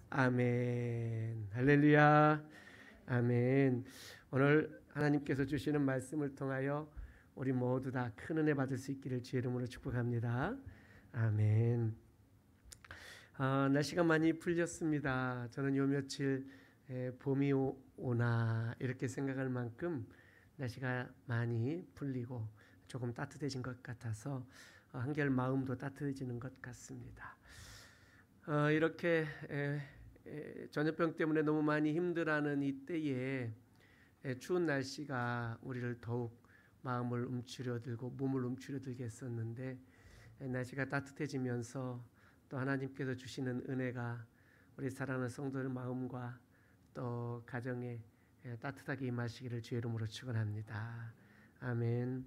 아멘. 할렐루야. 아멘. 오늘 하나님께서 주시는 말씀을 통하여 우리 모두 다 큰 은혜 받을 수 있기를 주의 이름으로 축복합니다. 아멘. 날씨가 많이 풀렸습니다. 저는 요 며칠 봄이 오나 이렇게 생각할 만큼 날씨가 많이 풀리고 조금 따뜻해진 것 같아서 한결 마음도 따뜻해지는 것 같습니다. 이렇게 전염병 때문에 너무 많이 힘들어하는 이때에 추운 날씨가 우리를 더욱 마음을 움츠려들고 몸을 움츠려들게 했었는데, 날씨가 따뜻해지면서 또 하나님께서 주시는 은혜가 우리 사랑하는 성도들 마음과 또 가정에 따뜻하게 임하시기를 주의 이름으로 축원합니다. 아멘.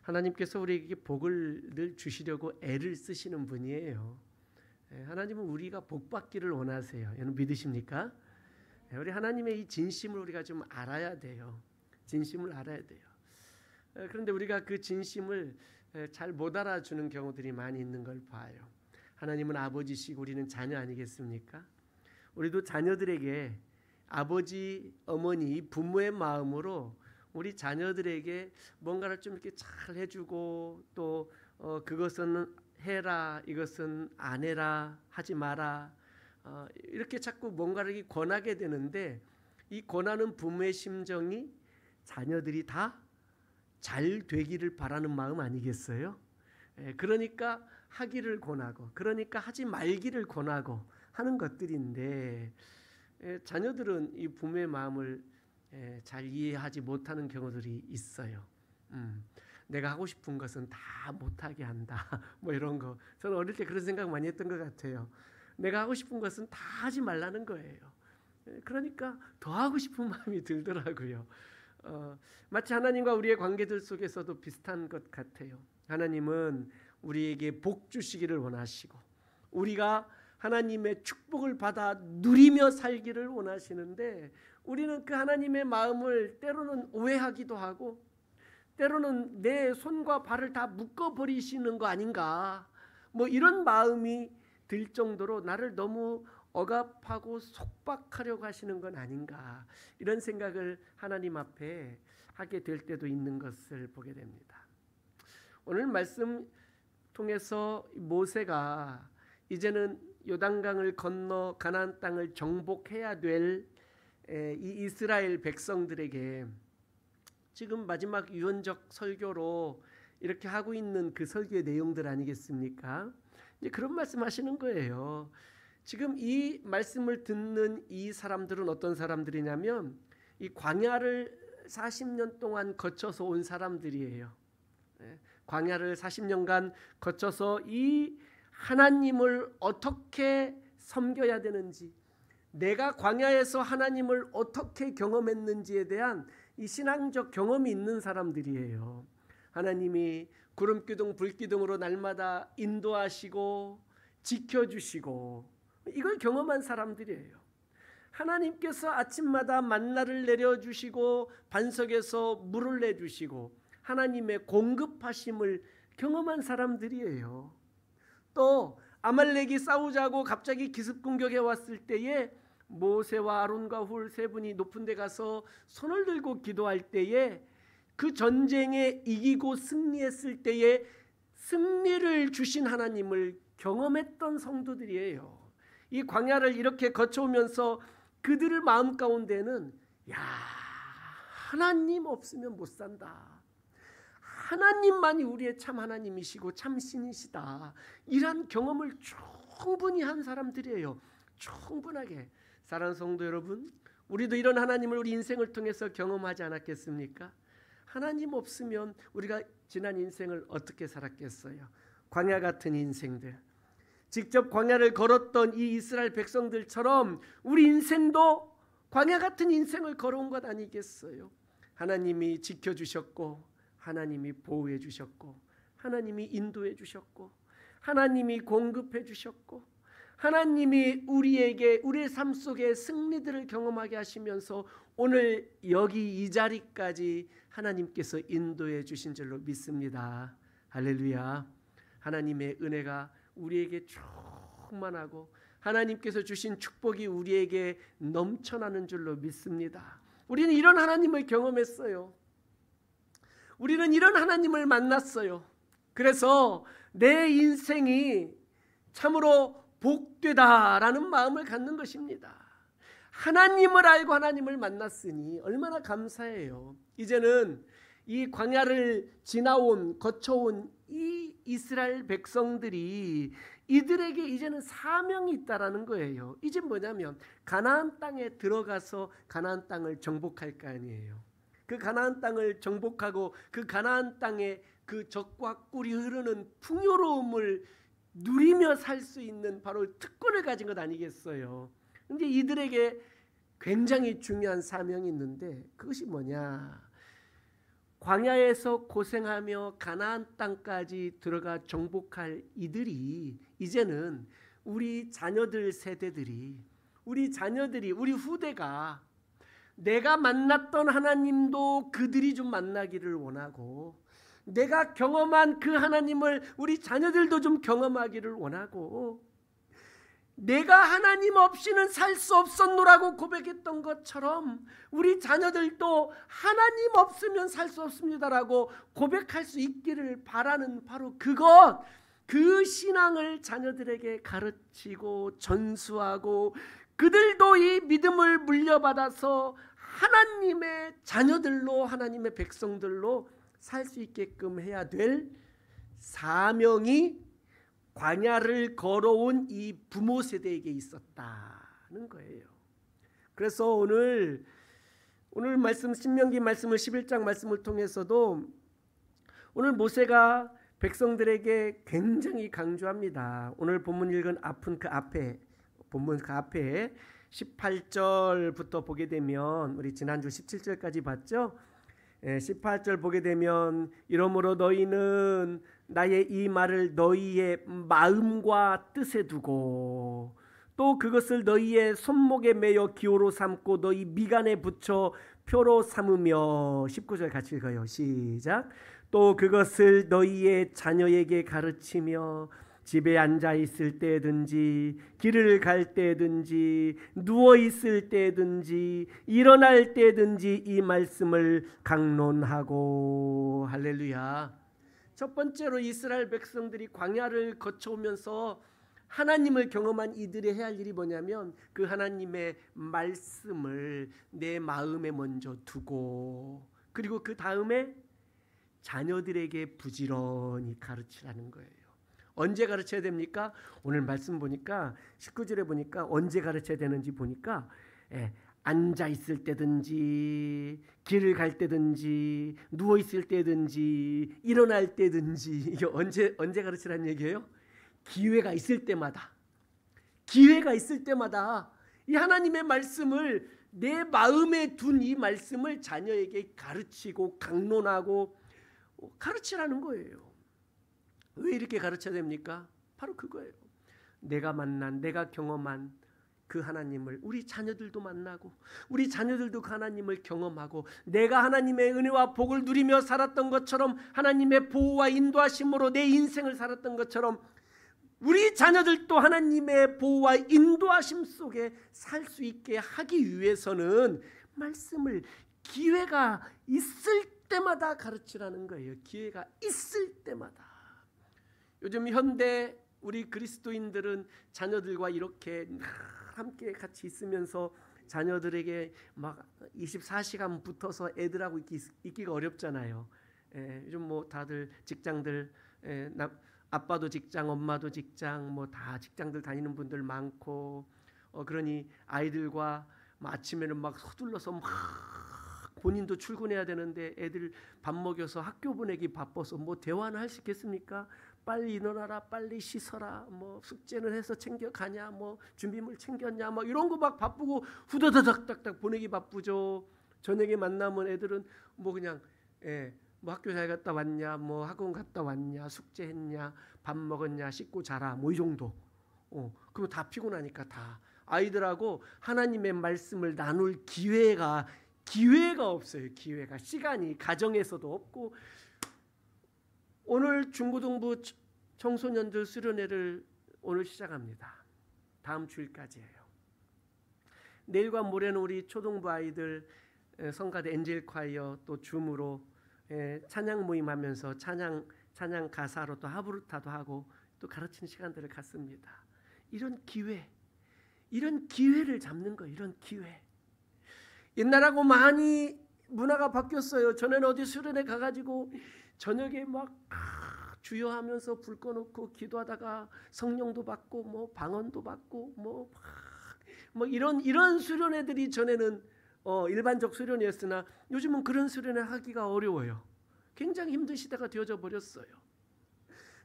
하나님께서 우리에게 복을 늘 주시려고 애를 쓰시는 분이에요. 하나님은 우리가 복 받기를 원하세요. 여러분 믿으십니까? 우리 하나님의 이 진심을 우리가 좀 알아야 돼요. 진심을 알아야 돼요. 그런데 우리가 그 진심을 잘 못 알아주는 경우들이 많이 있는 걸 봐요. 하나님은 아버지시고 우리는 자녀 아니겠습니까? 우리도 자녀들에게 아버지, 어머니, 부모의 마음으로 우리 자녀들에게 뭔가를 좀 이렇게 잘 해주고 또 그것은 해라, 이것은 안 해라, 하지 마라, 이렇게 자꾸 뭔가를 권하게 되는데, 이 권하는 부모의 심정이 자녀들이 다 잘 되기를 바라는 마음 아니겠어요? 그러니까 하기를 권하고, 그러니까 하지 말기를 권하고 하는 것들인데, 자녀들은 이 부모의 마음을 잘 이해하지 못하는 경우들이 있어요. 내가 하고 싶은 것은 다 못하게 한다. 뭐 이런 거. 저는 어릴 때 그런 생각 많이 했던 것 같아요. 내가 하고 싶은 것은 다 하지 말라는 거예요. 그러니까 더 하고 싶은 마음이 들더라고요. 마치 하나님과 우리의 관계들 속에서도 비슷한 것 같아요. 하나님은 우리에게 복 주시기를 원하시고 우리가 하나님의 축복을 받아 누리며 살기를 원하시는데, 우리는 그 하나님의 마음을 때로는 오해하기도 하고 때로는 내 손과 발을 다 묶어버리시는 거 아닌가, 뭐 이런 마음이 들 정도로 나를 너무 억압하고 속박하려고 하시는 건 아닌가, 이런 생각을 하나님 앞에 하게 될 때도 있는 것을 보게 됩니다. 오늘 말씀 통해서 모세가 이제는 요단강을 건너 가나안 땅을 정복해야 될 이 이스라엘 백성들에게 지금 마지막 유언적 설교로 이렇게 하고 있는 그 설교의 내용들 아니겠습니까? 이제 그런 말씀하시는 거예요. 지금 이 말씀을 듣는 이 사람들은 어떤 사람들이냐면 이 광야를 40년 동안 거쳐서 온 사람들이에요. 광야를 40년간 거쳐서 이 하나님을 어떻게 섬겨야 되는지, 내가 광야에서 하나님을 어떻게 경험했는지에 대한 이 신앙적 경험이 있는 사람들이에요. 하나님이 구름기둥 불기둥으로 날마다 인도하시고 지켜주시고 이걸 경험한 사람들이에요. 하나님께서 아침마다 만나를 내려주시고 반석에서 물을 내주시고 하나님의 공급하심을 경험한 사람들이에요. 또 아말렉이 싸우자고 갑자기 기습 공격해 왔을 때에 모세와 아론과 훌 세 분이 높은 데 가서 손을 들고 기도할 때에 그 전쟁에 이기고 승리했을 때에 승리를 주신 하나님을 경험했던 성도들이에요. 이 광야를 이렇게 거쳐오면서 그들의 마음 가운데는 하나님 없으면 못 산다, 하나님만이 우리의 참 하나님이시고 참 신이시다, 이런 경험을 충분히 한 사람들이에요. 충분하게. 사랑하는 성도 여러분, 우리도 이런 하나님을 우리 인생을 통해서 경험하지 않았겠습니까? 하나님 없으면 우리가 지난 인생을 어떻게 살았겠어요? 광야 같은 인생들, 직접 광야를 걸었던 이 이스라엘 백성들처럼 우리 인생도 광야 같은 인생을 걸어온 것 아니겠어요? 하나님이 지켜주셨고 하나님이 보호해 주셨고 하나님이 인도해 주셨고 하나님이 공급해 주셨고 하나님이 우리에게 우리의 삶 속에 승리들을 경험하게 하시면서 오늘 여기 이 자리까지 하나님께서 인도해 주신 줄로 믿습니다. 할렐루야. 하나님의 은혜가 우리에게 충만하고 하나님께서 주신 축복이 우리에게 넘쳐나는 줄로 믿습니다. 우리는 이런 하나님을 경험했어요. 우리는 이런 하나님을 만났어요. 그래서 내 인생이 참으로 복되다라는 마음을 갖는 것입니다. 하나님을 알고 하나님을 만났으니 얼마나 감사해요. 이제는 이 광야를 거쳐온 이 이스라엘 백성들이 이들에게 이제는 사명이 있다라는 거예요. 이제 뭐냐면 가나안 땅에 들어가서 가나안 땅을 정복할 거 아니에요. 그 가나안 땅을 정복하고 그 가나안 땅에 그 젖과 꿀이 흐르는 풍요로움을 누리며 살 수 있는 바로 특권을 가진 것 아니겠어요. 근데 이들에게 굉장히 중요한 사명이 있는데 그것이 뭐냐? 광야에서 고생하며 가나안 땅까지 들어가 정복할 이들이 이제는 우리 자녀들 세대들이 우리 자녀들이 우리 후대가 내가 만났던 하나님도 그들이 좀 만나기를 원하고 내가 경험한 그 하나님을 우리 자녀들도 좀 경험하기를 원하고 내가 하나님 없이는 살 수 없었노라고 고백했던 것처럼 우리 자녀들도 하나님 없으면 살 수 없습니다라고 고백할 수 있기를 바라는 바로 그것, 그 신앙을 자녀들에게 가르치고 전수하고 그들도 이 믿음을 물려받아서 하나님의 자녀들로 하나님의 백성들로 살 수 있게끔 해야 될 사명이 광야를 걸어온 이 부모 세대에게 있었다는 거예요. 그래서 오늘 말씀 신명기 말씀을 11장 말씀을 통해서도 오늘 모세가 백성들에게 굉장히 강조합니다. 오늘 본문 읽은 본문 그 앞에 18절부터 보게 되면 우리 지난주 17절까지 봤죠? 18절 보게 되면 이러므로 너희는 나의 이 말을 너희의 마음과 뜻에 두고 또 그것을 너희의 손목에 매어 기호로 삼고 너희 미간에 붙여 표로 삼으며 19절 같이 읽어요. 시작. 또 그것을 너희의 자녀에게 가르치며 집에 앉아 있을 때든지 길을 갈 때든지 누워 있을 때든지 일어날 때든지 이 말씀을 강론하고. 할렐루야. 첫 번째로 이스라엘 백성들이 광야를 거쳐오면서 하나님을 경험한 이들이 해야 할 일이 뭐냐면 그 하나님의 말씀을 내 마음에 먼저 두고 그리고 그 다음에 자녀들에게 부지런히 가르치라는 거예요. 언제 가르쳐야 됩니까? 오늘 말씀 보니까 19절에 보니까 언제 가르쳐야 되는지 보니까 앉아 있을 때든지 길을 갈 때든지 누워 있을 때든지 일어날 때든지 이게 언제 가르치라는 얘기예요? 기회가 있을 때마다 이 하나님의 말씀을 내 마음에 둔 이 말씀을 자녀에게 가르치고 강론하고 가르치라는 거예요. 왜 이렇게 가르쳐야 됩니까? 바로 그거예요. 내가 만난 내가 경험한 그 하나님을 우리 자녀들도 만나고 우리 자녀들도 그 하나님을 경험하고 내가 하나님의 은혜와 복을 누리며 살았던 것처럼 하나님의 보호와 인도하심으로 내 인생을 살았던 것처럼 우리 자녀들도 하나님의 보호와 인도하심 속에 살 수 있게 하기 위해서는 말씀을 기회가 있을 때마다 가르치라는 거예요. 기회가 있을 때마다. 요즘 현대 우리 그리스도인들은 자녀들과 이렇게 함께 같이 있으면서 자녀들에게 막 24시간 붙어서 애들하고 있기가 어렵잖아요. 요즘 뭐 다들 직장들 아빠도 직장, 엄마도 직장, 뭐 다 직장들 다니는 분들 많고 그러니 아이들과 아침에는 막 서둘러서 막 본인도 출근해야 되는데 애들 밥 먹여서 학교 보내기 바빠서 뭐 대화는 할 수 있겠습니까? 빨리 일어나라, 빨리 씻어라, 뭐 숙제는 해서 챙겨가냐, 뭐 준비물 챙겼냐, 뭐 이런 거 막 바쁘고 후다다닥닥닥 보내기 바쁘죠. 저녁에 만나면 애들은 뭐 그냥 뭐 학교 잘 갔다 왔냐, 뭐 학원 갔다 왔냐, 숙제했냐, 밥 먹었냐, 씻고 자라, 뭐 이 정도. 그럼 다 피곤하니까 다 아이들하고 하나님의 말씀을 나눌 기회가 없어요. 기회가 시간이 가정에서도 없고. 오늘 중고등부 청소년들 수련회를 오늘 시작합니다. 다음 주일까지예요. 내일과 모레는 우리 초등부 아이들 성가대 엔젤 콰이어 또 줌으로 찬양 모임하면서 찬양 가사로 또 하브루타도 하고 또 가르치는 시간들을 갖습니다. 이런 기회를 잡는 거, 이런 기회. 옛날하고 많이 문화가 바뀌었어요. 전에는 어디 수련회 가가지고 저녁에 막 주여하면서 불 꺼놓고 기도하다가 성령도 받고 뭐 방언도 받고 뭐 이런 수련회들이 전에는 일반적 수련회였으나 요즘은 그런 수련회 하기가 어려워요. 굉장히 힘든 시대가 되어져 버렸어요.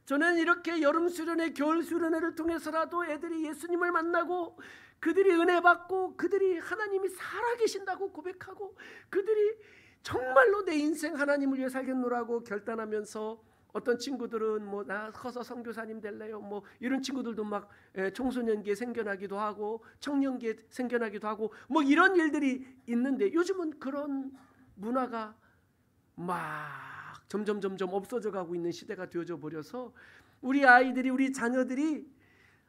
저는 이렇게 여름 수련회, 겨울 수련회를 통해서라도 애들이 예수님을 만나고 그들이 은혜 받고 그들이 하나님이 살아계신다고 고백하고 그들이 정말로 내 인생 하나님을 위해 살겠노라고 결단하면서 어떤 친구들은 뭐 나 커서 선교사님 될래요 뭐 이런 친구들도 막 청소년기에 생겨나기도 하고 청년기에 생겨나기도 하고 뭐 이런 일들이 있는데 요즘은 그런 문화가 막 점점 없어져 가고 있는 시대가 되어져 버려서 우리 아이들이, 우리 자녀들이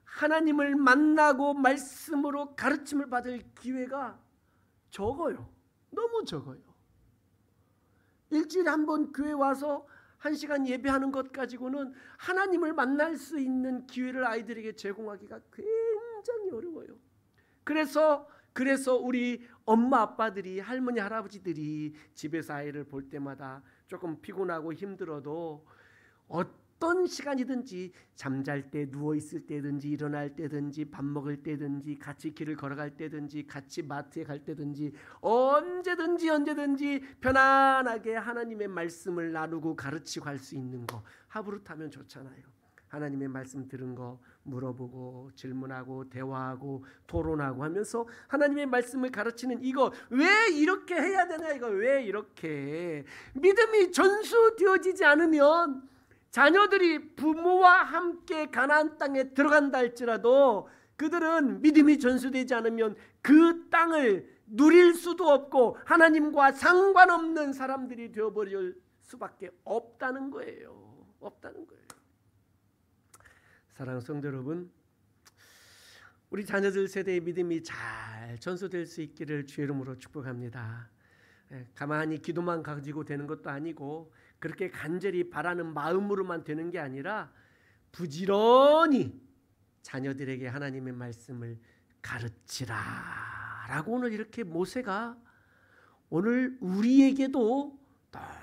하나님을 만나고 말씀으로 가르침을 받을 기회가 적어요. 너무 적어요. 일주일에 한 번 교회 와서 1시간 예배하는 것 가지고는 하나님을 만날 수 있는 기회를 아이들에게 제공하기가 굉장히 어려워요. 그래서 우리 엄마 아빠들이, 할머니 할아버지들이 집에서 아이를 볼 때마다 조금 피곤하고 힘들어도 어떤 시간이든지 잠잘 때, 누워있을 때든지 일어날 때든지 밥 먹을 때든지 같이 길을 걸어갈 때든지 같이 마트에 갈 때든지 언제든지 편안하게 하나님의 말씀을 나누고 가르치고 할 수 있는 거, 하브루타면 좋잖아요. 하나님의 말씀 들은 거 물어보고 질문하고 대화하고 토론하고 하면서 하나님의 말씀을 가르치는 이거 왜 이렇게 해야 되나, 이거 왜 이렇게 믿음이 전수되어지지 않으면 자녀들이 부모와 함께 가나안 땅에 들어간다 할지라도 그들은 믿음이 전수되지 않으면 그 땅을 누릴 수도 없고 하나님과 상관없는 사람들이 되어버릴 수밖에 없다는 거예요. 사랑하는 성도 여러분, 우리 자녀들 세대의 믿음이 잘 전수될 수 있기를 주의 이름으로 축복합니다. 가만히 기도만 가지고 되는 것도 아니고 그렇게 간절히 바라는 마음으로만 되는 게 아니라 부지런히 자녀들에게 하나님의 말씀을 가르치라 라고 오늘 이렇게 모세가 오늘 우리에게도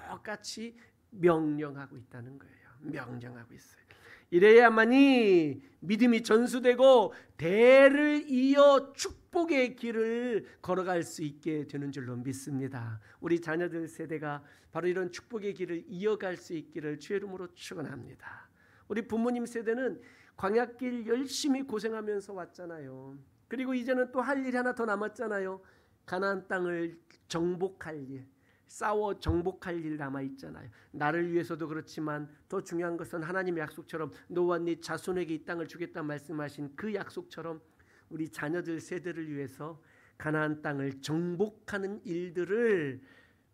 똑같이 명령하고 있다는 거예요. 명령하고 있어요. 이래야만이 믿음이 전수되고 대를 이어 축복의 길을 걸어갈 수 있게 되는 줄로 믿습니다. 우리 자녀들 세대가 바로 이런 축복의 길을 이어갈 수 있기를 주의 이름으로 축원합니다. 우리 부모님 세대는 광야길 열심히 고생하면서 왔잖아요. 그리고 이제는 또 할 일이 하나 더 남았잖아요. 가나안 땅을 정복할 일, 싸워 정복할 일 남아있잖아요. 나를 위해서도 그렇지만 더 중요한 것은 하나님의 약속처럼 너와 네 자손에게 이 땅을 주겠다 말씀하신 그 약속처럼 우리 자녀들 세대를 위해서 가나안 땅을 정복하는 일들을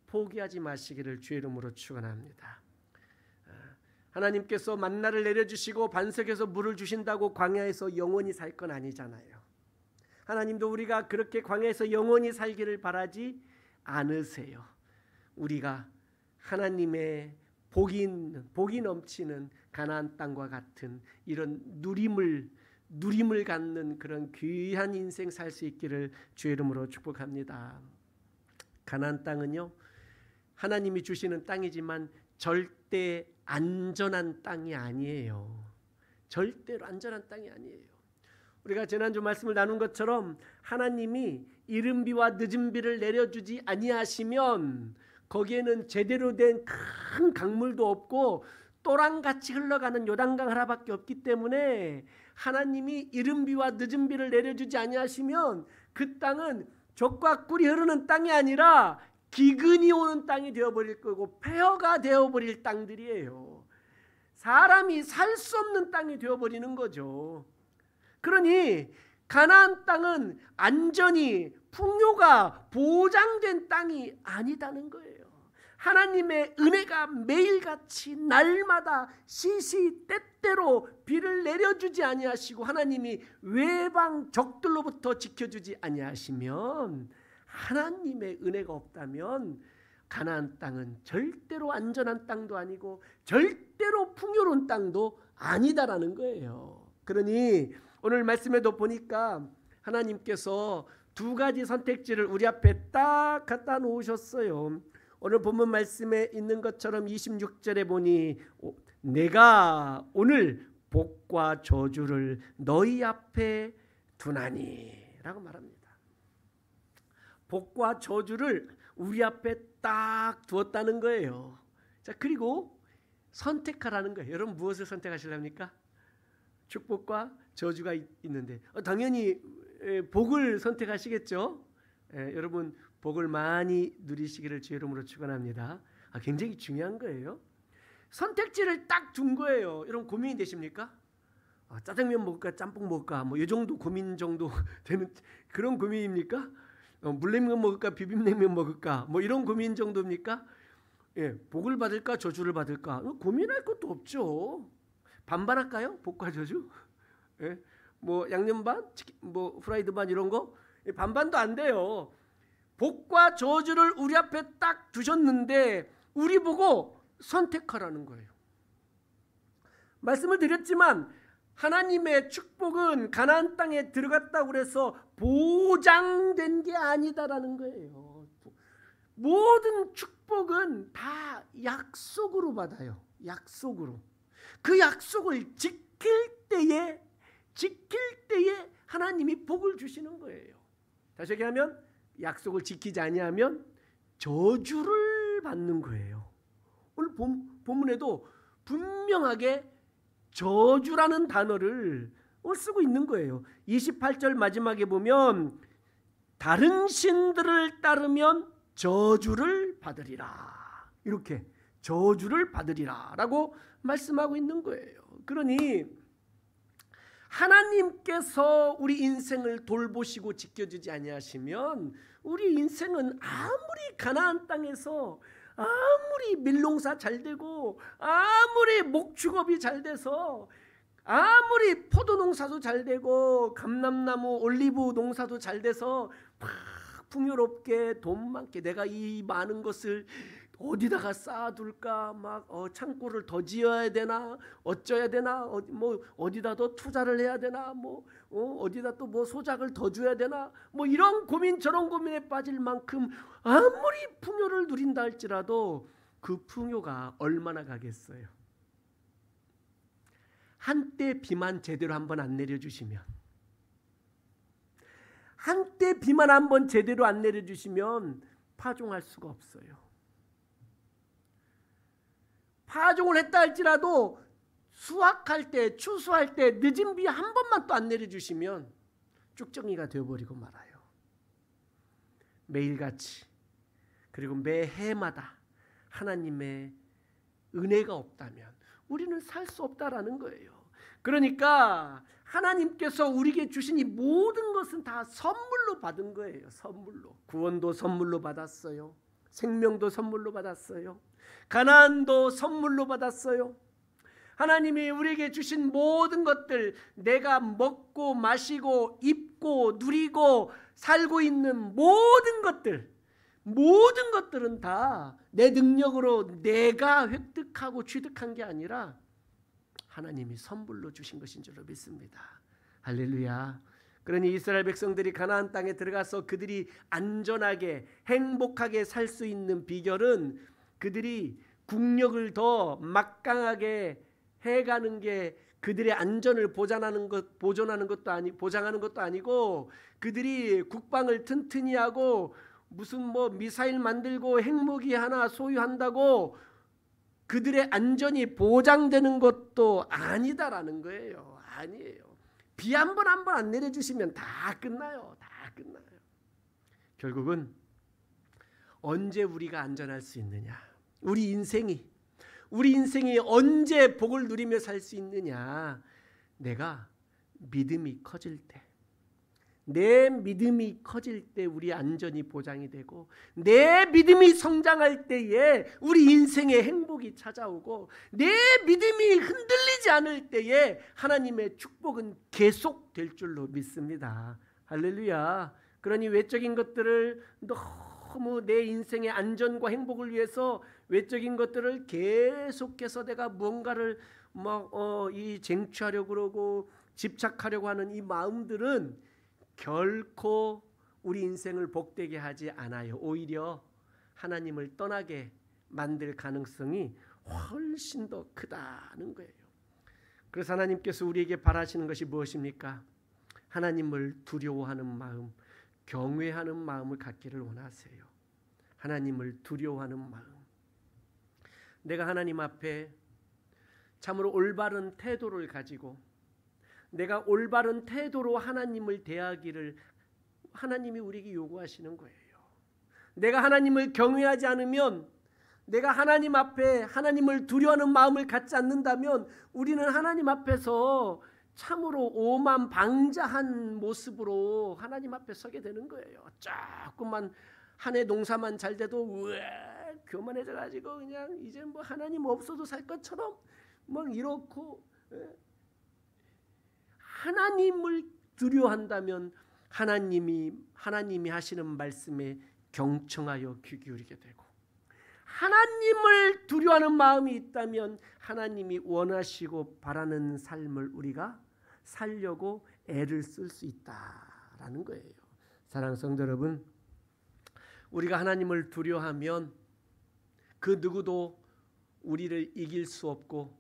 포기하지 마시기를 주의 이름으로 축원합니다. 하나님께서 만나를 내려주시고 반석에서 물을 주신다고 광야에서 영원히 살 건 아니잖아요. 하나님도 우리가 그렇게 광야에서 영원히 살기를 바라지 않으세요. 우리가 하나님의 복이 넘치는 가나안 땅과 같은 이런 누림을 갖는 그런 귀한 인생 살 수 있기를 주의 이름으로 축복합니다. 가나안 땅은요, 하나님이 주시는 땅이지만 절대 안전한 땅이 아니에요. 절대로 안전한 땅이 아니에요. 우리가 지난주 말씀을 나눈 것처럼 하나님이 이른 비와 늦은 비를 내려주지 아니하시면 거기에는 제대로 된 큰 강물도 없고 또랑같이 흘러가는 요단강 하나밖에 없기 때문에 하나님이 이른 비와 늦은 비를 내려주지 아니하시면 그 땅은 젖과 꿀이 흐르는 땅이 아니라 기근이 오는 땅이 되어버릴 거고 폐허가 되어버릴 땅들이에요. 사람이 살 수 없는 땅이 되어버리는 거죠. 그러니 가나안 땅은 안전이 풍요가 보장된 땅이 아니다는 거예요. 하나님의 은혜가 매일같이 날마다 시시때때로 비를 내려주지 아니하시고 하나님이 외방 적들로부터 지켜주지 아니하시면, 하나님의 은혜가 없다면 가나안 땅은 절대로 안전한 땅도 아니고 절대로 풍요로운 땅도 아니다라는 거예요. 그러니 오늘 말씀에도 보니까 하나님께서 두 가지 선택지를 우리 앞에 딱 갖다 놓으셨어요. 오늘 본문 말씀에 있는 것처럼 26절에 보니 내가 오늘 복과 저주를 너희 앞에 두나니 라고 말합니다. 복과 저주를 우리 앞에 딱 두었다는 거예요. 자, 그리고 선택하라는 거예요. 여러분 무엇을 선택하시렵니까? 축복과 저주가 있는데 당연히 복을 선택하시겠죠. 여러분 복을 많이 누리시기를 주의 이름으로 축원합니다. 굉장히 중요한 거예요. 선택지를 딱 둔 거예요. 여러분 고민이 되십니까? 짜장면 먹을까 짬뽕 먹을까 뭐 이 정도 고민 정도 되는 그런 고민입니까? 물냉면 먹을까 비빔냉면 먹을까 뭐 이런 고민 정도입니까? 예, 복을 받을까 저주를 받을까 고민할 것도 없죠. 반반 할까요? 복과 저주? 예, 뭐 양념 반, 뭐 프라이드 반 이런 거 반반도 안 돼요. 복과 저주를 우리 앞에 딱 두셨는데 우리 보고 선택하라는 거예요. 말씀을 드렸지만 하나님의 축복은 가나안 땅에 들어갔다고 해서 보장된 게 아니다라는 거예요. 모든 축복은 다 약속으로 받아요. 약속으로. 그 약속을 지킬 때에 하나님이 복을 주시는 거예요. 다시 얘기하면 약속을 지키지 아니하면 저주를 받는 거예요. 오늘 본문에도 분명하게 저주라는 단어를 쓰고 있는 거예요. 28절 마지막에 보면 다른 신들을 따르면 저주를 받으리라. 이렇게 저주를 받으리라 라고 말씀하고 있는 거예요. 그러니 하나님께서 우리 인생을 돌보시고 지켜주지 아니하시면 우리 인생은 아무리 가나안 땅에서 아무리 밀농사 잘 되고 아무리 목축업이 잘 돼서 아무리 포도농사도 잘 되고 감람나무 올리브 농사도 잘 돼서 막 풍요롭게 돈 많게 내가 이 많은 것을 어디다가 쌓아둘까 막 창고를 더 지어야 되나 어쩌야 되나 뭐 어디다 더 투자를 해야 되나 뭐 어디다 또 뭐 소작을 더 줘야 되나 뭐 이런 고민 저런 고민에 빠질 만큼 아무리 풍요를 누린다 할지라도 그 풍요가 얼마나 가겠어요. 한때 비만 제대로 한번 안 내려주시면 한때 비만 한번 제대로 안 내려주시면 파종할 수가 없어요. 파종을 했다 할지라도 수확할 때 추수할 때 늦은 비 한 번만 또 안 내려주시면 쭉정이가 되어버리고 말아요. 매일같이 그리고 매해마다 하나님의 은혜가 없다면 우리는 살 수 없다라는 거예요. 그러니까 하나님께서 우리에게 주신 이 모든 것은 다 선물로 받은 거예요. 선물로. 구원도 선물로 받았어요. 생명도 선물로 받았어요. 가나안도 선물로 받았어요. 하나님이 우리에게 주신 모든 것들, 내가 먹고 마시고 입고 누리고 살고 있는 모든 것들은 다 내 능력으로 내가 획득하고 취득한 게 아니라 하나님이 선물로 주신 것인 줄로 믿습니다. 할렐루야. 그러니 이스라엘 백성들이 가나안 땅에 들어가서 그들이 안전하게 행복하게 살 수 있는 비결은 그들이 국력을 더 막강하게 해가는 게 그들의 안전을 보장하는 것도 아니고 그들이 국방을 튼튼히 하고 무슨 뭐 미사일 만들고 핵무기 하나 소유한다고 그들의 안전이 보장되는 것도 아니다라는 거예요. 아니에요. 비 한 번 안 내려주시면 다 끝나요. 다 끝나요. 결국은 언제 우리가 안전할 수 있느냐? 우리 인생이 언제 복을 누리며 살 수 있느냐? 내가 믿음이 커질 때, 내 믿음이 커질 때 우리 안전이 보장이 되고, 내 믿음이 성장할 때에 우리 인생의 행복이 찾아오고, 내 믿음이 흔들리지 않을 때에 하나님의 축복은 계속될 줄로 믿습니다. 할렐루야. 그러니 외적인 것들을 너무 내 인생의 안전과 행복을 위해서 외적인 것들을 계속해서 내가 뭔가를 이 쟁취하려고 그러고 집착하려고 하는 이 마음들은 결코 우리 인생을 복되게 하지 않아요. 오히려 하나님을 떠나게 만들 가능성이 훨씬 더 크다는 거예요. 그래서 하나님께서 우리에게 바라시는 것이 무엇입니까? 하나님을 두려워하는 마음, 경외하는 마음을 갖기를 원하세요. 하나님을 두려워하는 마음. 내가 하나님 앞에 참으로 올바른 태도를 가지고 내가 올바른 태도로 하나님을 대하기를 하나님이 우리에게 요구하시는 거예요. 내가 하나님을 경외하지 않으면, 내가 하나님 앞에 하나님을 두려워하는 마음을 갖지 않는다면 우리는 하나님 앞에서 참으로 오만방자한 모습으로 하나님 앞에 서게 되는 거예요. 조금만 한 해 농사만 잘 돼도 교만해져 가지고 그냥 이제 뭐 하나님 없어도 살 것처럼 이렇고, 하나님을 두려워한다면 하나님이 하시는 말씀에 경청하여 귀 기울이게 되고, 하나님을 두려워하는 마음이 있다면 하나님이 원하시고 바라는 삶을 우리가 살려고 애를 쓸 수 있다라는 거예요. 사랑하는 성도 여러분, 우리가 하나님을 두려워하면 그 누구도 우리를 이길 수 없고,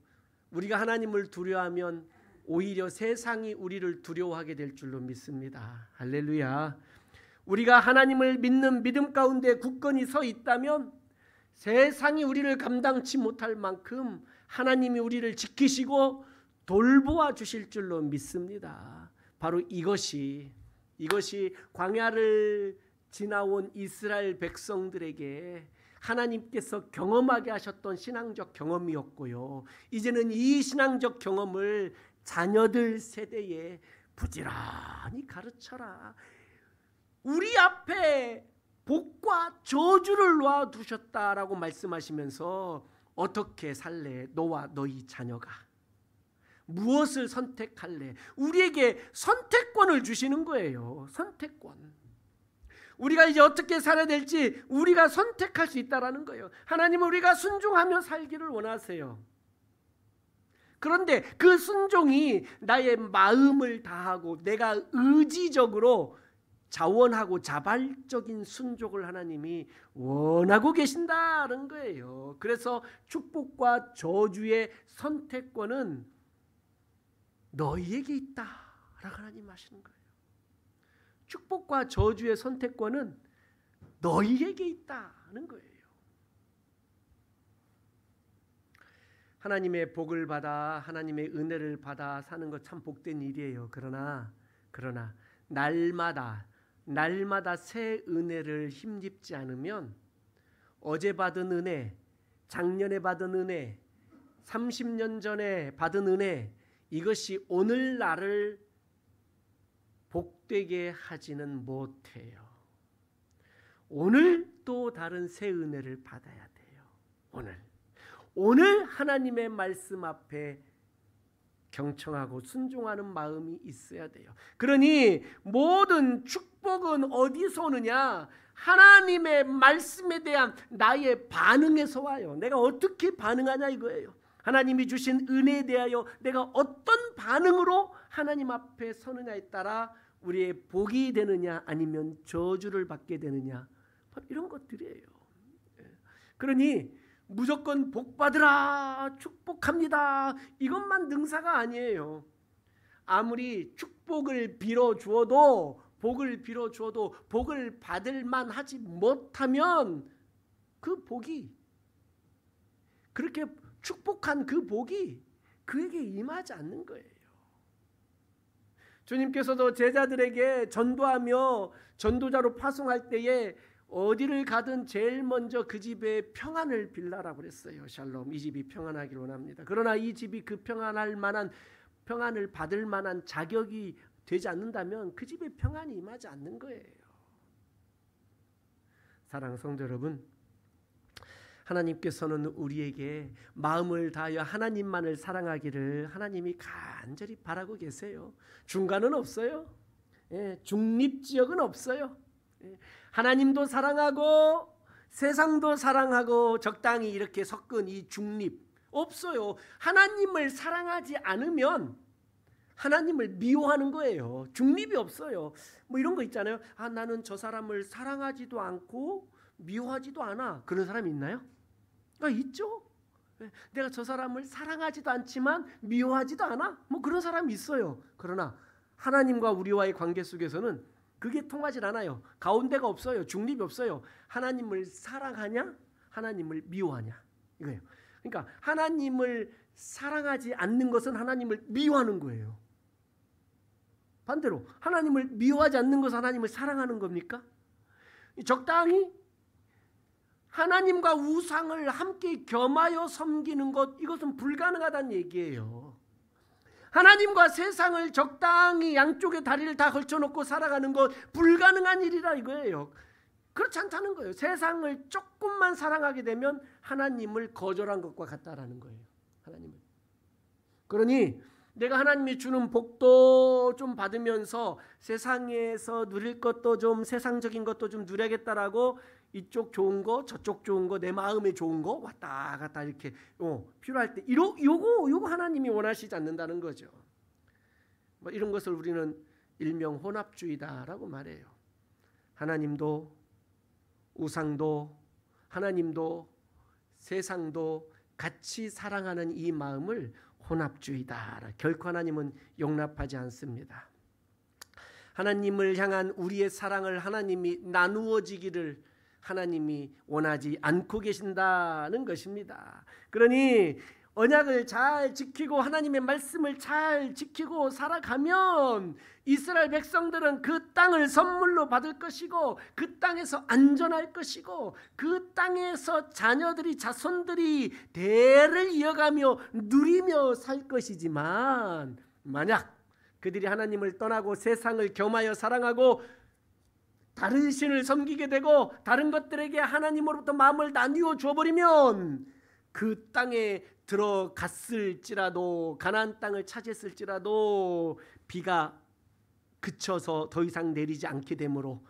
우리가 하나님을 두려워하면 오히려 세상이 우리를 두려워하게 될 줄로 믿습니다. 할렐루야. 우리가 하나님을 믿는 믿음 가운데 굳건히 서 있다면 세상이 우리를 감당치 못할 만큼 하나님이 우리를 지키시고 돌보아 주실 줄로 믿습니다. 바로 이것이 광야를 지나온 이스라엘 백성들에게 하나님께서 경험하게 하셨던 신앙적 경험이었고요. 이제는 이 신앙적 경험을 자녀들 세대에 부지런히 가르쳐라. 우리 앞에 복과 저주를 놓아두셨다라고 말씀하시면서 어떻게 살래? 너와 너희 자녀가 무엇을 선택할래? 우리에게 선택권을 주시는 거예요. 선택권. 우리가 이제 어떻게 살아야 될지 우리가 선택할 수 있다라는 거예요. 하나님은 우리가 순종하며 살기를 원하세요. 그런데 그 순종이 나의 마음을 다하고 내가 의지적으로 자원하고 자발적인 순종을 하나님이 원하고 계신다는 거예요. 그래서 축복과 저주의 선택권은 너희에게 있다라고 하나님 하시는 거예요. 축복과 저주의 선택권은 너희에게 있다는 거예요. 하나님의 복을 받아 하나님의 은혜를 받아 사는 것 참 복된 일이에요. 그러나 날마다 새 은혜를 힘입지 않으면 어제 받은 은혜, 작년에 받은 은혜, 30년 전에 받은 은혜, 이것이 오늘 나를 복되게 하지는 못해요. 오늘 또 다른 새 은혜를 받아야 돼요. 오늘 하나님의 말씀 앞에 경청하고 순종하는 마음이 있어야 돼요. 그러니 모든 축복은 어디서 오느냐? 하나님의 말씀에 대한 나의 반응에서 와요. 내가 어떻게 반응하냐 이거예요. 하나님이 주신 은혜에 대하여 내가 어떤 반응으로 하나님 앞에 서느냐에 따라 우리의 복이 되느냐 아니면 저주를 받게 되느냐, 이런 것들이에요. 그러니 무조건 복 받으라, 축복합니다, 이것만 능사가 아니에요. 아무리 축복을 빌어주어도 복을 받을 만하지 못하면 그 복이, 그렇게 축복한 그 복이 그에게 임하지 않는 거예요. 주님께서도 제자들에게 전도하며 전도자로 파송할 때에 어디를 가든 제일 먼저 그 집에 평안을 빌라라고 그랬어요. 샬롬, 이 집이 평안하기를 원합니다. 그러나 이 집이 그 평안을 받을 만한 자격이 되지 않는다면 그 집에 평안이 임하지 않는 거예요. 사랑하는 성도 여러분, 하나님께서는 우리에게 마음을 다하여 하나님만을 사랑하기를 하나님이 간절히 바라고 계세요. 중간은 없어요. 중립지역은 없어요. 하나님도 사랑하고 세상도 사랑하고 적당히 이렇게 섞은 이 중립 없어요. 하나님을 사랑하지 않으면 하나님을 미워하는 거예요. 중립이 없어요. 뭐 이런 거 있잖아요. 나는 저 사람을 사랑하지도 않고 미워하지도 않아. 그런 사람이 있나요? 있죠. 내가 저 사람을 사랑하지도 않지만 미워하지도 않아. 뭐 그런 사람이 있어요. 그러나 하나님과 우리와의 관계 속에서는 그게 통하지 않아요. 가운데가 없어요. 중립이 없어요. 하나님을 사랑하냐? 하나님을 미워하냐? 이거예요. 그러니까 하나님을 사랑하지 않는 것은 하나님을 미워하는 거예요. 반대로 하나님을 미워하지 않는 것은 하나님을 사랑하는 겁니까? 적당히 하나님과 우상을 함께 겸하여 섬기는 것, 이것은 불가능하다는 얘기예요. 하나님과 세상을 적당히 양쪽에 다리를 다 걸쳐놓고 살아가는 것 불가능한 일이라 이거예요. 그렇지 않다는 거예요. 세상을 조금만 사랑하게 되면 하나님을 거절한 것과 같다라는 거예요. 하나님을. 그러니 내가 하나님이 주는 복도 좀 받으면서 세상에서 누릴 것도 좀, 세상적인 것도 좀 누려야겠다라고 이쪽 좋은 거 저쪽 좋은 거 내 마음에 좋은 거 왔다 갔다 이렇게 필요할 때 요거 하나님이 원하시지 않는다는 거죠. 뭐 이런 것을 우리는 일명 혼합주의다라고 말해요. 하나님도 우상도 하나님도 세상도 같이 사랑하는 이 마음을 혼합주의다. 결코 하나님은 용납하지 않습니다. 하나님을 향한 우리의 사랑을 하나님이 나누어지기를 하나님이 원하지 않고 계신다는 것입니다. 그러니 언약을 잘 지키고 하나님의 말씀을 잘 지키고 살아가면 이스라엘 백성들은 그 땅을 선물로 받을 것이고 그 땅에서 안전할 것이고 그 땅에서 자손들이 대를 이어가며 누리며 살 것이지만 만약 그들이 하나님을 떠나고 세상을 겸하여 사랑하고 다른 신을 섬기게 되고 다른 것들에게 하나님으로부터 마음을 나뉘어 줘버리면 그 땅에 들어갔을지라도 가나안 땅을 차지했을지라도 비가 그쳐서 더 이상 내리지 않게 되므로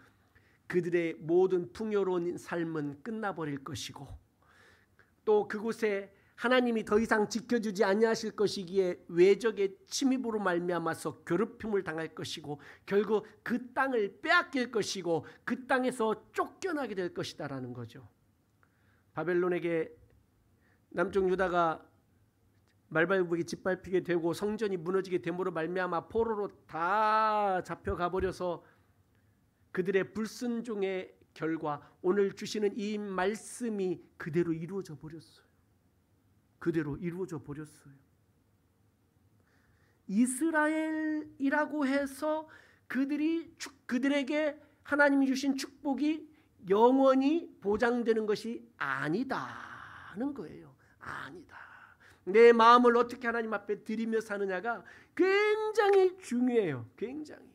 그들의 모든 풍요로운 삶은 끝나버릴 것이고 또 그곳에 하나님이 더 이상 지켜주지 아니하실 것이기에 외적의 침입으로 말미암아서 괴롭힘을 당할 것이고 결국 그 땅을 빼앗길 것이고 그 땅에서 쫓겨나게 될 것이다라는 거죠. 바벨론에게 남쪽 유다가 말발굽에게 짓밟히게 되고 성전이 무너지게 됨으로 말미암아 포로로 다 잡혀가 버려서 그들의 불순종의 결과 오늘 주시는 이 말씀이 그대로 이루어져 버렸어요. 그대로 이루어져 버렸어요. 이스라엘이라고 해서 그들에게 하나님이 주신 축복이 영원히 보장되는 것이 아니다는 거예요. 아니다. 내 마음을 어떻게 하나님 앞에 드리며 사느냐가 굉장히 중요해요. 굉장히.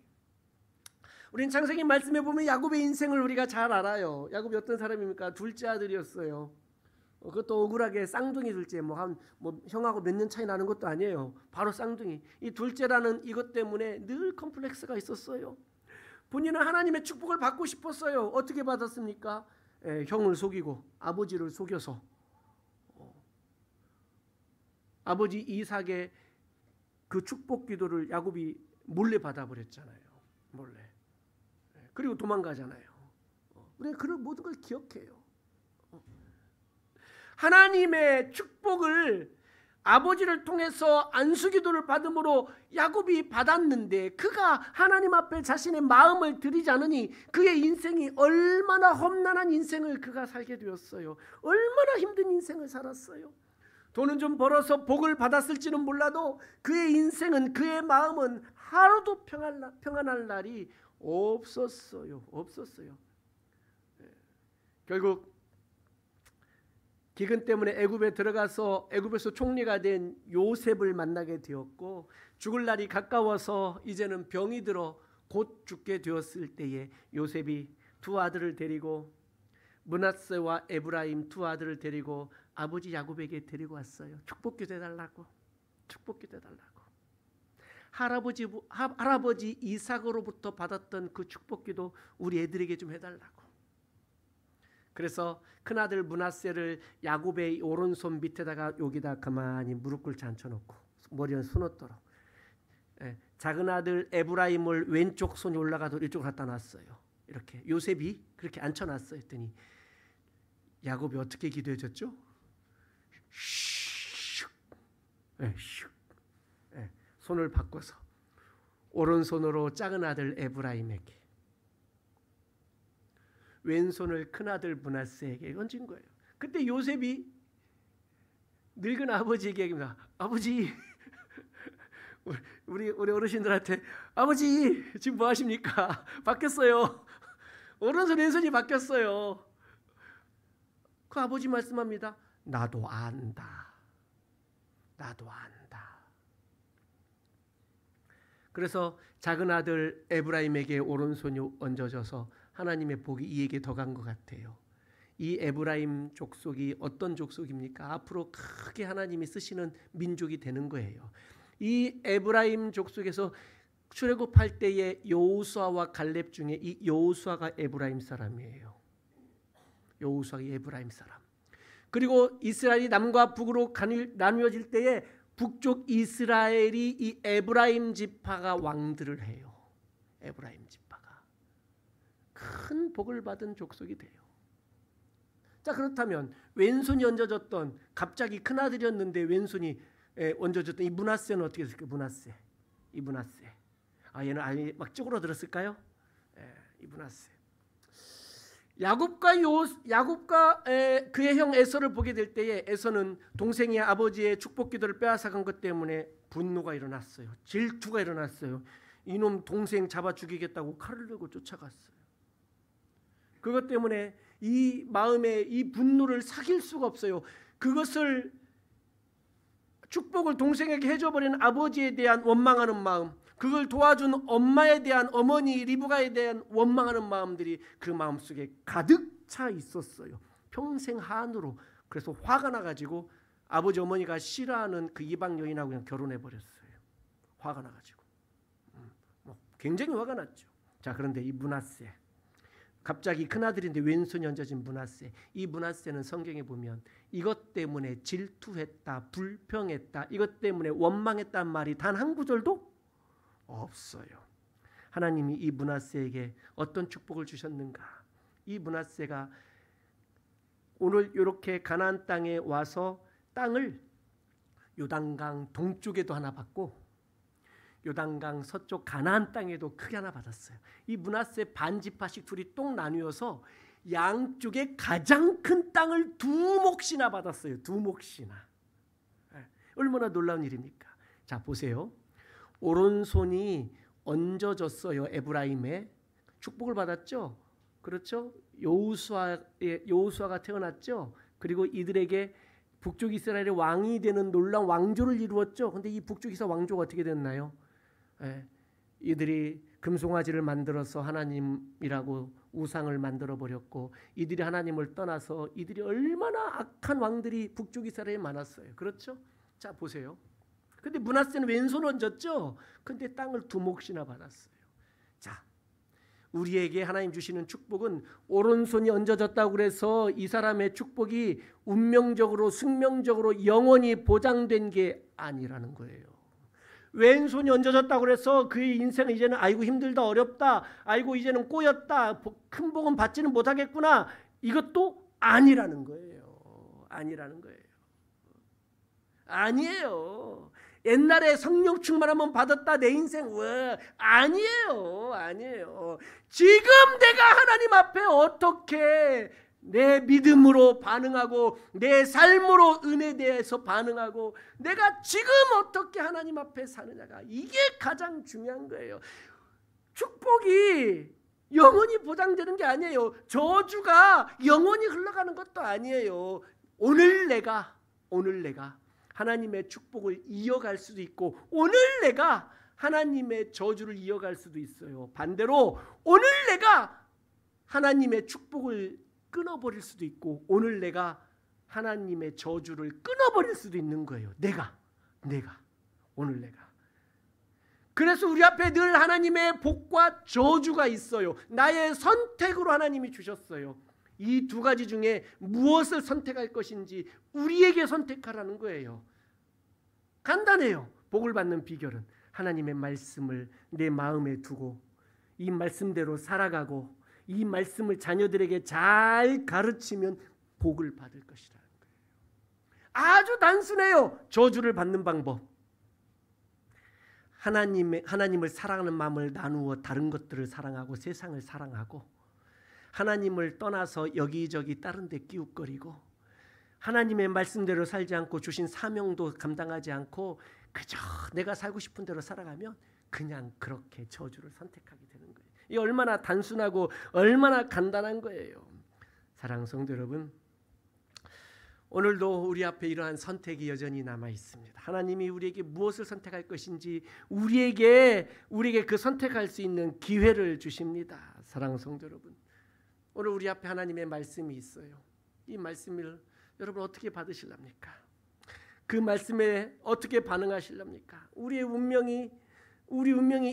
우리는 창세기 말씀에 보면 야곱의 인생을 우리가 잘 알아요. 야곱이 어떤 사람입니까? 둘째 아들이었어요. 그것도 억울하게 쌍둥이 둘째, 형하고 몇 년 차이 나는 것도 아니에요. 바로 쌍둥이. 이 둘째라는 이것 때문에 늘 컴플렉스가 있었어요. 본인은 하나님의 축복을 받고 싶었어요. 어떻게 받았습니까? 형을 속이고 아버지를 속여서 아버지 이삭의 그 축복 기도를 야곱이 몰래 받아버렸잖아요. 몰래. 그리고 도망가잖아요. 우리가 그런 모든 걸 기억해요. 하나님의 축복을 아버지를 통해서 안수기도를 받음으로 야곱이 받았는데 그가 하나님 앞에 자신의 마음을 드리지 않으니 그의 인생이 얼마나 험난한 인생을 그가 살게 되었어요. 얼마나 힘든 인생을 살았어요. 돈은 좀 벌어서 복을 받았을지는 몰라도 그의 인생은 그의 마음은 하루도 평안할 날이 없었어요. 결국 기근 때문에 애굽에 들어가서 애굽에서 총리가 된 요셉을 만나게 되었고 죽을 날이 가까워서 이제는 병이 들어 곧 죽게 되었을 때에 요셉이 두 아들을 데리고 므낫세와 에브라임 두 아들을 데리고 아버지 야곱에게 데리고 왔어요. 축복기도 해달라고. 축복기도 해달라고. 할아버지 이삭으로부터 받았던 그 축복기도 우리 애들에게 좀 해달라고. 그래서 큰아들 므낫세를 야곱의 오른손 밑에다가 여기다 가만히 무릎 꿇지 앉혀놓고 머리는 수놓도록, 작은 아들 에브라임을 왼쪽 손이 올라가도록 이쪽으로 갖다 놨어요. 이렇게 요셉이 그렇게 앉혀놨어요. 했더니 야곱이 어떻게 기도해줬죠? 슉, 슉, 손을 바꿔서 오른손으로 작은 아들 에브라임에게, 왼손을 큰아들 므낫세에게 얹은 거예요. 그때 요셉이 늙은 아버지에게 얘기합니다. 아버지, 우리 어르신들한테 아버지 지금 뭐 하십니까? 바뀌었어요. 오른손 왼손이 바뀌었어요. 그 아버지 말씀합니다. 나도 안다. 나도 안다. 그래서 작은 아들 에브라임에게 오른손이 얹어져서 하나님의 복이 이에게 더 간 것 같아요. 이 에브라임 족속이 어떤 족속입니까? 앞으로 크게 하나님이 쓰시는 민족이 되는 거예요. 이 에브라임 족속에서 출애굽할 때에 여호수아와 갈렙 중에 이 여호수아가 에브라임 사람이에요. 여호수아가 에브라임 사람. 그리고 이스라엘이 남과 북으로 나누어질 때에 북쪽 이스라엘이 이 에브라임 지파가 왕들을 해요. 에브라임 지파가 큰 복을 받은 족속이 돼요. 자, 그렇다면 왼손이 얹어졌던, 갑자기 큰아들이었는데 왼손이 얹어졌던 이 므낫세는 어떻게 됐을까요? 므낫세, 이 므낫세. 얘는 아예 막 찌그러들었을까요? 이 므낫세. 야곱과 그의 형 에서를 보게 될 때에 에서는 동생이 아버지의 축복기도를 빼앗아간 것 때문에 분노가 일어났어요. 질투가 일어났어요. 이놈 동생 잡아 죽이겠다고 칼을 들고 쫓아갔어요. 그것 때문에 이 마음에 이 분노를 삭일 수가 없어요. 그것을, 축복을 동생에게 해줘버린 아버지에 대한 원망하는 마음, 그걸 도와준 엄마에 대한, 어머니 리브가에 대한 원망하는 마음들이 그 마음속에 가득 차 있었어요. 평생 한으로. 그래서 화가 나가지고 아버지 어머니가 싫어하는 그 이방 여인하고 그냥 결혼해버렸어요. 화가 나가지고. 굉장히 화가 났죠. 자, 그런데 이 므낫세, 갑자기 큰아들인데 왼손이 얹어진 므낫세, 이 므낫세는 성경에 보면 이것 때문에 질투했다, 불평했다, 이것 때문에 원망했다는 말이 단 한 구절도 없어요. 하나님이 이 므낫세에게 어떤 축복을 주셨는가? 이 므낫세가 오늘 이렇게 가나안 땅에 와서 땅을 요단강 동쪽에도 하나 받고 요단강 서쪽 가나안 땅에도 크게 하나 받았어요. 이 므낫세 반지파씩 둘이 똥 나뉘어서 양쪽에 가장 큰 땅을 두 몫이나 받았어요. 두 몫이나. 얼마나 놀라운 일입니까? 자, 보세요. 오른손이 얹어졌어요. 에브라임에 축복을 받았죠. 그렇죠? 여호수아가 태어났죠. 그리고 이들에게 북쪽 이스라엘의 왕이 되는 놀라운 왕조를 이루었죠. 그런데 이 북쪽 이스라엘 왕조가 어떻게 됐나요? 이들이 금송아지를 만들어서 하나님이라고 우상을 만들어 버렸고, 이들이 하나님을 떠나서 이들이 얼마나 악한 왕들이 북쪽 이스라엘에 많았어요. 그렇죠? 자, 보세요. 근데 므낫세는 왼손 얹었죠. 근데 땅을 두 몫이나 받았어요. 자, 우리에게 하나님 주시는 축복은 오른손이 얹어졌다고 그래서 이 사람의 축복이 운명적으로, 숙명적으로 영원히 보장된 게 아니라는 거예요. 왼손이 얹어졌다고 그래서 그의 인생은 이제는 아이고 힘들다, 어렵다, 아이고 이제는 꼬였다, 큰 복은 받지는 못하겠구나, 이것도 아니라는 거예요. 아니라는 거예요. 아니에요. 옛날에 성령 충만하면 받았다, 내 인생 왜? 아니에요. 아니에요. 지금 내가 하나님 앞에 어떻게 내 믿음으로 반응하고 내 삶으로 은혜에 대해서 반응하고 내가 지금 어떻게 하나님 앞에 사느냐가, 이게 가장 중요한 거예요. 축복이 영원히 보장되는 게 아니에요. 저주가 영원히 흘러가는 것도 아니에요. 오늘 내가 하나님의 축복을 이어갈 수도 있고, 오늘 내가 하나님의 저주를 이어갈 수도 있어요. 반대로 오늘 내가 하나님의 축복을 끊어버릴 수도 있고, 오늘 내가 하나님의 저주를 끊어버릴 수도 있는 거예요. 내가 오늘 내가. 그래서 우리 앞에 늘 하나님의 복과 저주가 있어요. 나의 선택으로 하나님이 주셨어요. 이 두 가지 중에 무엇을 선택할 것인지 우리에게 선택하라는 거예요. 간단해요. 복을 받는 비결은 하나님의 말씀을 내 마음에 두고 이 말씀대로 살아가고 이 말씀을 자녀들에게 잘 가르치면 복을 받을 것이라는 거예요. 아주 단순해요. 저주를 받는 방법. 하나님을 사랑하는 마음을 나누어 다른 것들을 사랑하고 세상을 사랑하고, 하나님을 떠나서 여기저기 다른 데 끼웃거리고, 하나님의 말씀대로 살지 않고 주신 사명도 감당하지 않고 그저 내가 살고 싶은 대로 살아가면 그냥 그렇게 저주를 선택하게 되는 거예요. 이 얼마나 단순하고 얼마나 간단한 거예요. 사랑하는 성도 여러분, 오늘도 우리 앞에 이러한 선택이 여전히 남아 있습니다. 하나님이 우리에게 무엇을 선택할 것인지 우리에게 그 선택할 수 있는 기회를 주십니다. 사랑하는 성도 여러분, 오늘 우리 앞에 하나님의 말씀이 있어요. 이 말씀을 여러분 어떻게 받으실랍니까? 그 말씀에 어떻게 반응하실랍니까? 우리 운명이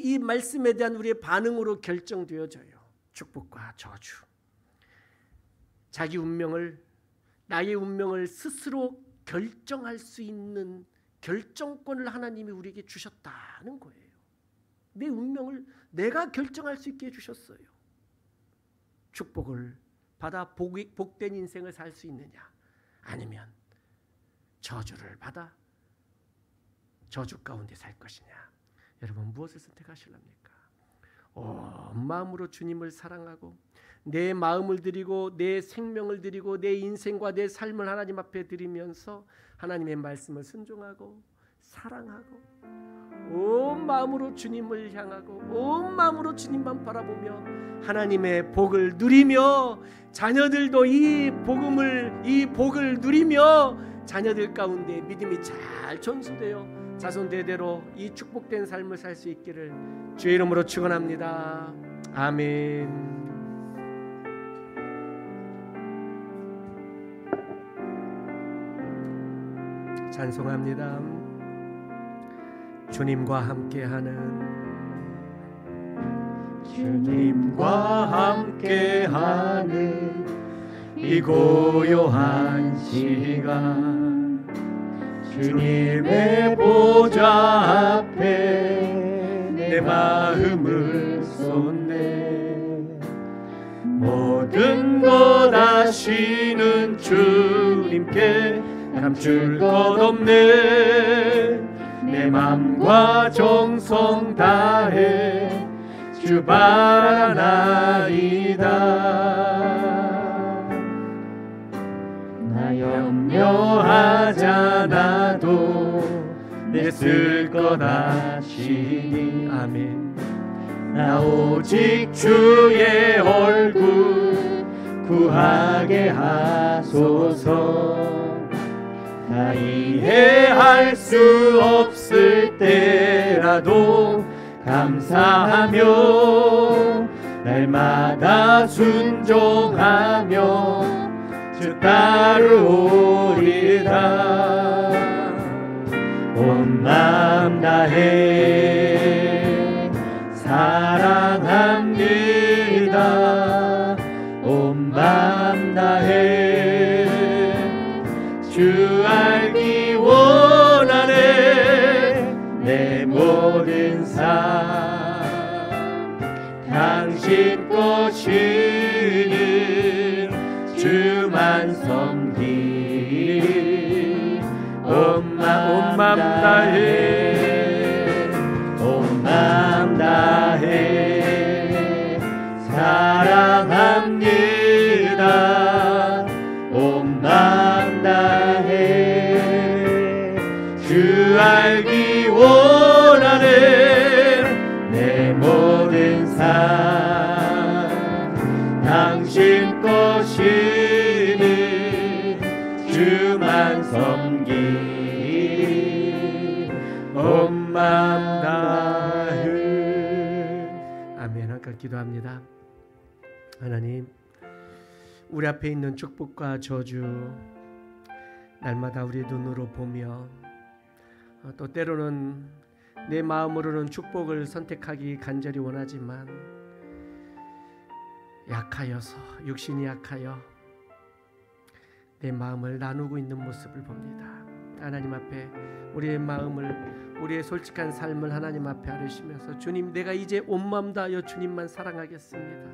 이 말씀에 대한 우리의 반응으로 결정되어져요. 축복과 저주. 나의 운명을 스스로 결정할 수 있는 결정권을 하나님이 우리에게 주셨다는 거예요. 내 운명을 내가 결정할 수 있게 해주셨어요. 축복을 받아 복된 인생을 살 수 있느냐, 아니면 저주를 받아 저주 가운데 살 것이냐. 여러분 무엇을 선택하실랍니까? 온 마음으로 주님을 사랑하고 내 마음을 드리고 내 생명을 드리고 내 인생과 내 삶을 하나님 앞에 드리면서 하나님의 말씀을 순종하고 사랑하고 온 마음으로 주님을 향하고 온 마음으로 주님만 바라보며 하나님의 복을 누리며, 자녀들도 이 복을 누리며 자녀들 가운데 믿음이 잘 전수되어 자손대대로 이 축복된 삶을 살 수 있기를 주의 이름으로 축원합니다. 아멘. 찬송합니다. 주님과 함께하는 이 고요한 시간, 주님의 보좌 앞에 내 마음을 쏟네. 모든 것 아시는 주님께 감출 것 없는 내 맘과 정성 다해 주 바라나이다. 나 염려하지 않아도 내 쓸 것 아시니. 아멘. 나 오직 주의 얼굴 구하게 하소서. 나 이해할 수 없을 때라도 감사하며 날마다 순종하며 주 따르오리다. 온 마음 다해 사랑합니다. 온 마음 다해 주 알기 원하네. 내 모든 삶 당신 것이니 주만 섬기. 온 마음 다해 온 마음 다해 사랑합니다. 온 마음 다해 주 알기 원하네. 내 모든 삶 당신 것이니 주만 섬기. 온 마음 다해. 아멘. 아까 기도합니다. 하나님, 우리 앞에 있는 축복과 저주 날마다 우리 눈으로 보며 또 때로는 내 마음으로는 축복을 선택하기 간절히 원하지만 약하여서, 육신이 약하여 내 마음을 나누고 있는 모습을 봅니다. 하나님 앞에 우리의 마음을, 우리의 솔직한 삶을 하나님 앞에 아뢰시면서, 주님, 내가 이제 온 마음 다하여 주님만 사랑하겠습니다.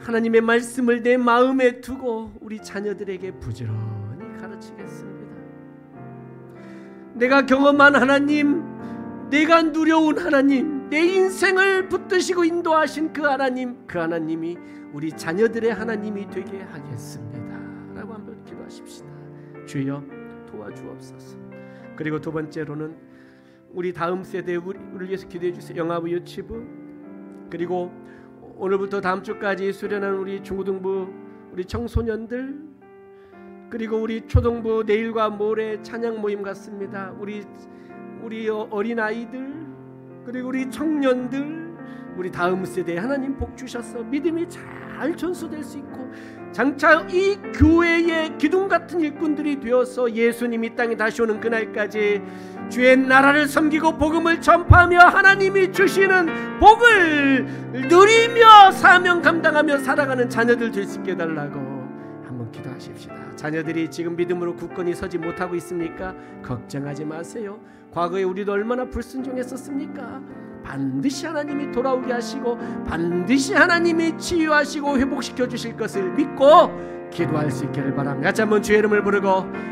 하나님의 말씀을 내 마음에 두고 우리 자녀들에게 부지런히 가르치겠습니다. 내가 경험한 하나님, 내가 누려온 하나님, 내 인생을 붙드시고 인도하신 그 하나님, 그 하나님이 우리 자녀들의 하나님이 되게 하겠습니다 라고 한번 기도하십시다. 주여 도와주옵소서. 그리고 두 번째로는 우리 다음 세대 우리를 위해서 기도해 주세요. 영아부, 유치부, 그리고 오늘부터 다음 주까지 수련한 우리 중고등부 우리 청소년들, 그리고 우리 초등부 내일과 모레 찬양 모임 같습니다. 우리 어린아이들, 그리고 우리 청년들, 우리 다음 세대에 하나님 복 주셔서 믿음이 잘 전수될 수 있고 장차 이 교회의 기둥 같은 일꾼들이 되어서 예수님이 땅에 다시 오는 그날까지 주의 나라를 섬기고 복음을 전파하며 하나님이 주시는 복을 누리며 사명 감당하며 살아가는 자녀들 될 수 있게 해달라고 한번 기도하십시다. 자녀들이 지금 믿음으로 굳건히 서지 못하고 있습니까? 걱정하지 마세요. 과거에 우리도 얼마나 불순종했었습니까? 반드시 하나님이 돌아오게 하시고 반드시 하나님이 치유하시고 회복시켜 주실 것을 믿고 기도할 수 있기를 바랍니다. 같이 한번 주의 이름을 부르고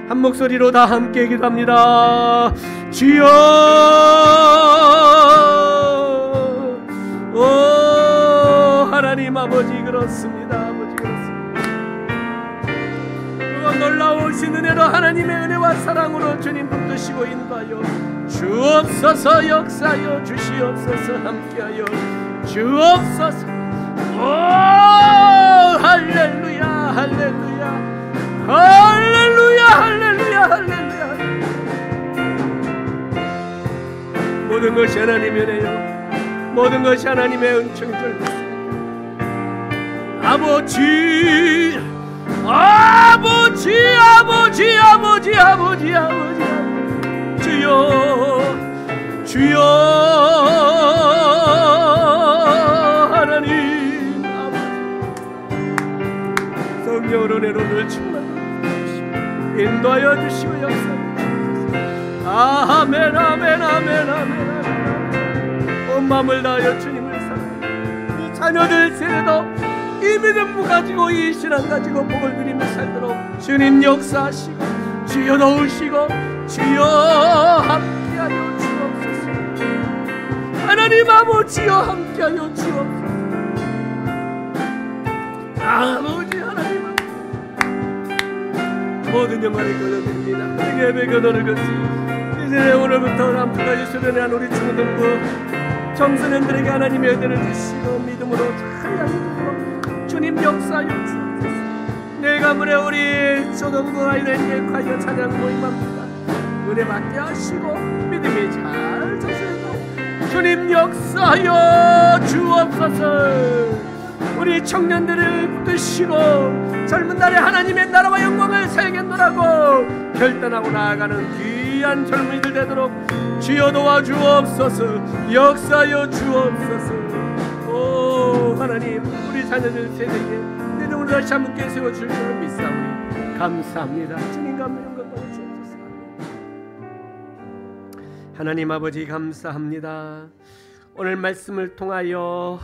한 목소리로 다 함께 기도합니다. 주여, 오 하나님 아버지, 그렇습니다. 아버지, 그렇습니다. 놀라우신 은혜로 하나님의 은혜와 사랑으로 주님 붙드시고 인도하여 주옵소서. 역사여 주시옵소서. 함께하여 주옵소서. 오 할렐루야, 할렐루야, 할렐루야, 할렐루야, 할렐루야. 모든 것이 하나님의 은혜요, 모든 것이 하나님의 은총인 줄 믿습니다. 아버지, 아버지, 아버지, 아버지, 아버지, 아버지, 주여, 주여, 하나님 아버지, 성령으로 내 눈을 충만하시고 인도하여 주시고 역사하여 주시옵소서. 아멘, 아멘, 아멘, 아멘, 아멘. 온 마음을 다하여 주님을 사랑하는 이 자녀들 세대도 이 믿음 가지고 이 신앙 가지고 복을 누리며 살도록 주님 역사하시고 주여 도우시고 주여 함께하여 주옵소서. 하나님 아버지여 함께하여 주옵소서. 아버지 하나님 모든 영광을 돌려드립니다. 우리 예배 교도를 거치 이제 오늘부터 다음 주까지 수련한 우리 중고등부 청소년들에게 하나님의 은혜를 주시고 믿음으로 잘 양육하도록 주님 역사하여 주옵소서. 내 가문에 우리 초등부 아이들에게 과여 찬양 모임합니다. 은혜 받게 하시고 믿음이 잘 서시고 주님 역사하여 주옵소서. 우리 청년들을 붙드시고 젊은 날에 하나님의 나라와 영광을 살겠노라고 결단하고 나아가는 귀한 젊은이들 되도록 주여 도와주옵소서. 역사하여 주옵소서. 오 하나님, 우리 자녀들 세대에 믿음으로 다시 함께 세워줄 줄을 믿사오니 감사합니다. 주님 감사 영광 받으시옵소서. 하나님 아버지 감사합니다. 오늘 말씀을 통하여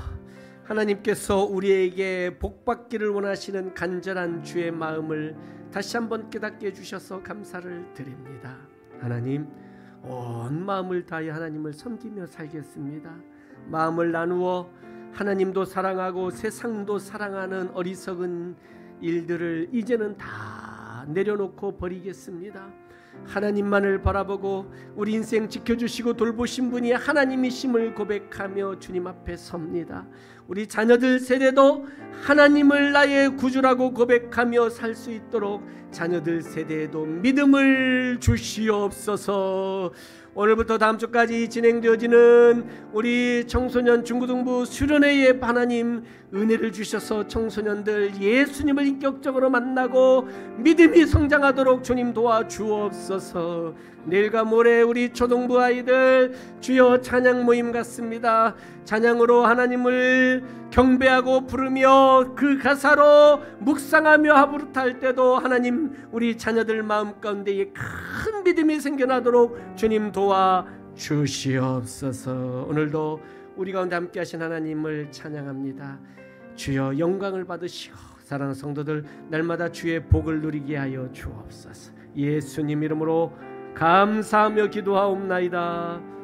하나님께서 우리에게 복받기를 원하시는 간절한 주의 마음을 다시 한번 깨닫게 해주셔서 감사를 드립니다. 하나님, 온 마음을 다해 하나님을 섬기며 살겠습니다. 마음을 나누어 하나님도 사랑하고 세상도 사랑하는 어리석은 일들을 이제는 다 내려놓고 버리겠습니다. 하나님만을 바라보고 우리 인생 지켜주시고 돌보신 분이 하나님이심을 고백하며 주님 앞에 섭니다. 우리 자녀들 세대도 하나님을 나의 구주라고 고백하며 살 수 있도록 자녀들 세대에도 믿음을 주시옵소서. 오늘부터 다음 주까지 진행되어지는 우리 청소년 중고등부 수련회에 하나님 은혜를 주셔서 청소년들 예수님을 인격적으로 만나고 믿음이 성장하도록 주님 도와주옵소서. 내일과 모레 우리 초등부 아이들 주여 찬양 모임 같습니다. 찬양으로 하나님을 경배하고 부르며 그 가사로 묵상하며 하부르트할 때도 하나님 우리 자녀들 마음 가운데에 큰 믿음이 생겨나도록 주님 도와주시옵소서. 오늘도 우리 가운데 함께 하신 하나님을 찬양합니다. 주여 영광을 받으시고 사랑하는 성도들 날마다 주의 복을 누리게 하여 주옵소서. 예수님 이름으로 감사하며 기도하옵나이다.